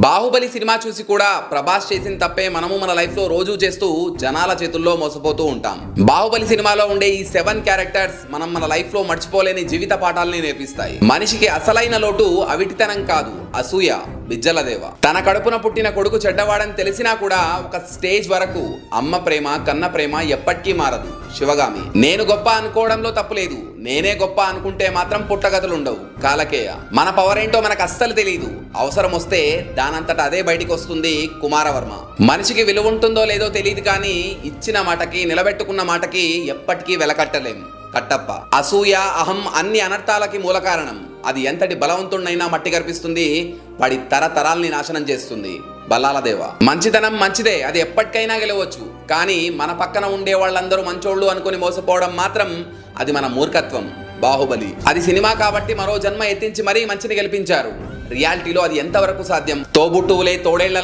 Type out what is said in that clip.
Baahubali cinema చూసి కూడా ప్రభాస్ చేసిన తప్పే మనము మన లైఫ్ లో రోజు చేస్తూ జనాల చేతుల్లో మోసపోతూ ఉంటాం. బాహుబలి సినిమాలో ఉండే ఈ 7 క్యారెక్టర్స్ మనం మన లైఫ్ లో మర్చిపోలేని జీవిత పాఠాలని నేర్పిస్తాయి. మనిషికి అసలైన లోటు అవిటితనం కాదు, అసూయ. బిజ్జలదేవ తన కడుపున పుట్టిన కొడుకు చెడ్డవాడని తెలిసినా కూడా ఒక స్టేజ్ వరకు అమ్మ ప్రేమ కన్న ప్రేమ ఎప్పటికీ మారదు. శివగామి నేను గొప్ప అనుకోవడంలో తప్పులేదు, నేనే గొప్ప అనుకుంటే మాత్రం పుట్టగతులుండవు. కాలకేయ మన పవర్ ఏంటో మనకు అస్సలు తెలియదు, అవసరం వస్తే దానంతట అదే బయటికి వస్తుంది. కుమారవర్మ మనిషికి విలువ ఉంటుందో లేదో తెలియదు కానీ ఇచ్చిన మాటకి నిలబెట్టుకున్న మాటకి ఎప్పటికీ వెలకట్టలేం. కట్టప్ప అసూయ అహం అన్ని అనర్థాలకి మూల కారణం. అది ఎంతటి బలవంతుడినైనా మట్టి కనిపిస్తుంది, వాడి తరతరాల్ని నాశనం చేస్తుంది. బల్లాలదేవ మంచితనం మంచిదే, అది ఎప్పటికైనా గెలవచ్చు. కానీ మన పక్కన ఉండే వాళ్ళందరూ మంచోళ్ళు అనుకుని మోసపోవడం మాత్రం అది మన మూర్ఖత్వం. బాహుబలి అది సినిమా కాబట్టి మరో జన్మ ఎత్తించి మరీ మంచిని గెలిపించారు. రియాలిటీలో అది ఎంతవరకు సాధ్యం? తోబుట్టువులే తోడేళ్ల